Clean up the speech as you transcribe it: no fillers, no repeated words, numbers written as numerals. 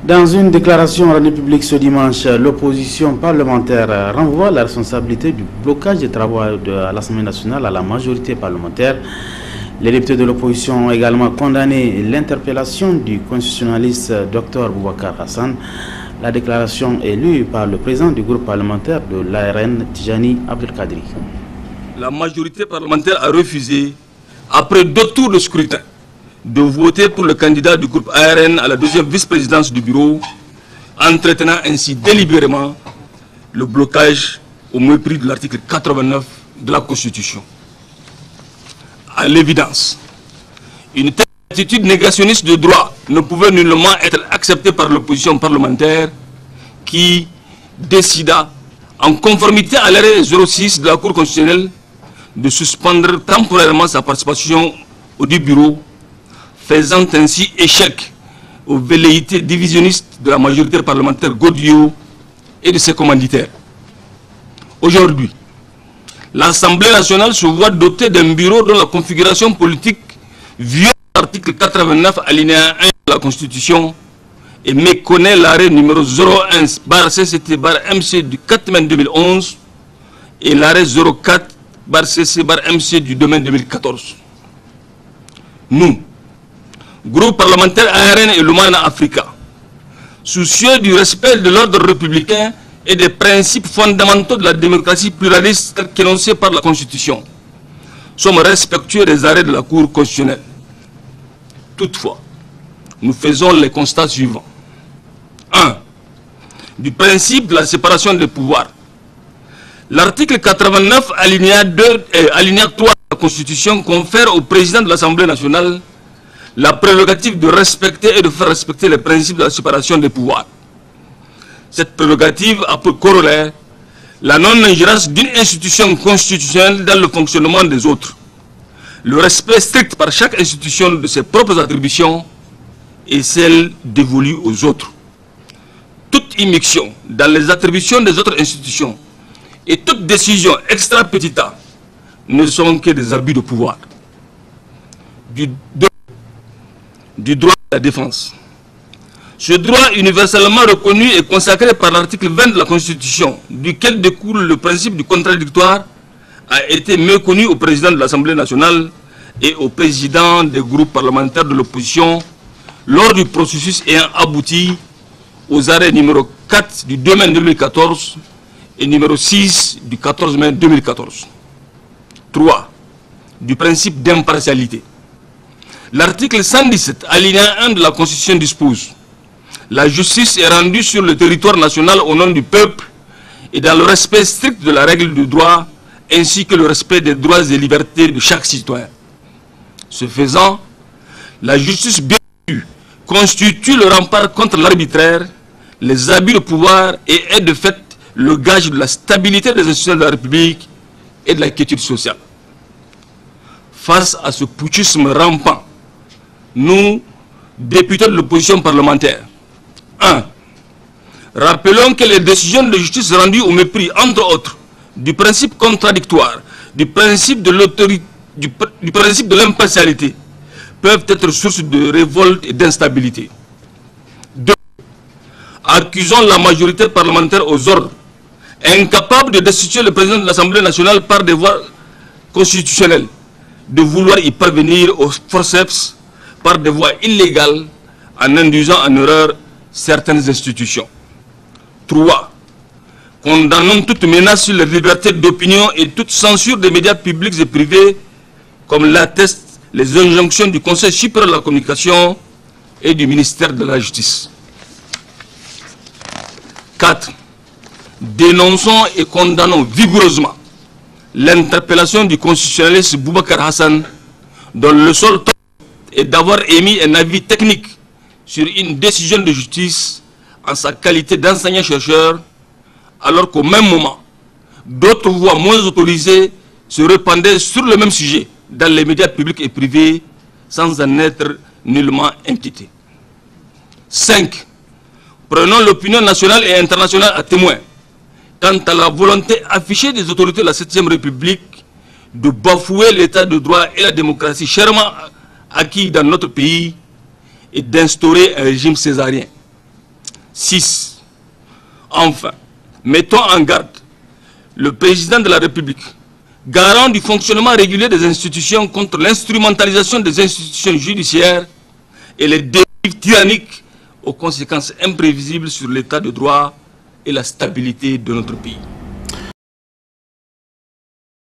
Dans une déclaration rendue publique ce dimanche, l'opposition parlementaire renvoie la responsabilité du blocage des travaux de l'Assemblée nationale à la majorité parlementaire. Les députés de l'opposition ont également condamné l'interpellation du constitutionnaliste Dr Boubacar Hassan. La déclaration est lue par le président du groupe parlementaire de l'ARN, Tijani Abdelkadri. La majorité parlementaire a refusé, après 2 tours de scrutin, de voter pour le candidat du groupe ARN à la 2e vice-présidence du bureau, entretenant ainsi délibérément le blocage au mépris de l'article 89 de la Constitution. À l'évidence, une telle attitude négationniste de droit ne pouvait nullement être acceptée par l'opposition parlementaire qui décida, en conformité à l'arrêt 06 de la Cour constitutionnelle, de suspendre temporairement sa participation au bureau, faisant ainsi échec aux velléités divisionnistes de la majorité parlementaire Godillot et de ses commanditaires. Aujourd'hui, l'Assemblée nationale se voit dotée d'un bureau dont la configuration politique viole l'article 89 alinéa 1 de la Constitution et méconnaît l'arrêt numéro 01/CCT/MC du 4 mai 2011 et l'arrêt 04/CC/MC du 2 mai 2014. Nous, groupe parlementaire ARN et Lumana Africa, soucieux du respect de l'ordre républicain et des principes fondamentaux de la démocratie pluraliste tels qu'énoncés par la Constitution, sommes respectueux des arrêts de la Cour constitutionnelle. Toutefois, nous faisons les constats suivants. 1. Du principe de la séparation des pouvoirs. L'article 89, alinéa 2 et alinéa 3 de la Constitution confère au président de l'Assemblée nationale la prérogative de respecter et de faire respecter les principes de la séparation des pouvoirs. Cette prérogative a pour corollaire la non-ingérence d'une institution constitutionnelle dans le fonctionnement des autres, le respect strict par chaque institution de ses propres attributions et celles dévolues aux autres. Toute immixtion dans les attributions des autres institutions et toute décision extra petita ne sont que des abus de pouvoir. Du droit à la défense. Ce droit universellement reconnu et consacré par l'article 20 de la Constitution, duquel découle le principe du contradictoire, a été méconnu au président de l'Assemblée nationale et au président des groupes parlementaires de l'opposition lors du processus ayant abouti aux arrêts numéro 4 du 2 mai 2014 et numéro 6 du 14 mai 2014. 3. Du principe d'impartialité. L'article 117, alinéa 1 de la Constitution dispose: la justice est rendue sur le territoire national au nom du peuple et dans le respect strict de la règle du droit, ainsi que le respect des droits et libertés de chaque citoyen. Ce faisant, la justice bien vue constitue le rempart contre l'arbitraire, les abus de pouvoir et est de fait le gage de la stabilité des institutions de la République et de la quiétude sociale. Face à ce putschisme rampant, nous, députés de l'opposition parlementaire, 1. Rappelons que les décisions de justice rendues au mépris, entre autres, du principe contradictoire, du principe de l'autorité, du principe de l'impartialité, peuvent être source de révolte et d'instabilité. 2. Accusons la majorité parlementaire aux ordres, incapable de destituer le président de l'Assemblée nationale par des voies constitutionnelles, de vouloir y parvenir au forceps par des voies illégales en induisant en erreur certaines institutions. 3. Condamnons toute menace sur la liberté d'opinion et toute censure des médias publics et privés, comme l'attestent les injonctions du Conseil supérieur de la communication et du ministère de la Justice. 4. Dénonçons et condamnons vigoureusement l'interpellation du constitutionnaliste Boubacar Hassan, dont le seul tort est d'avoir émis un avis technique sur une décision de justice en sa qualité d'enseignant-chercheur, alors qu'au même moment, d'autres voix moins autorisées se répandaient sur le même sujet dans les médias publics et privés sans en être nullement impliqués. 5. Prenons l'opinion nationale et internationale à témoin quant à la volonté affichée des autorités de la 7e République de bafouer l'état de droit et la démocratie chèrement acquis dans notre pays et d'instaurer un régime césarien. 6. Enfin, mettons en garde le président de la République, garant du fonctionnement régulier des institutions, contre l'instrumentalisation des institutions judiciaires et les dérives tyranniques aux conséquences imprévisibles sur l'état de droit et la stabilité de notre pays.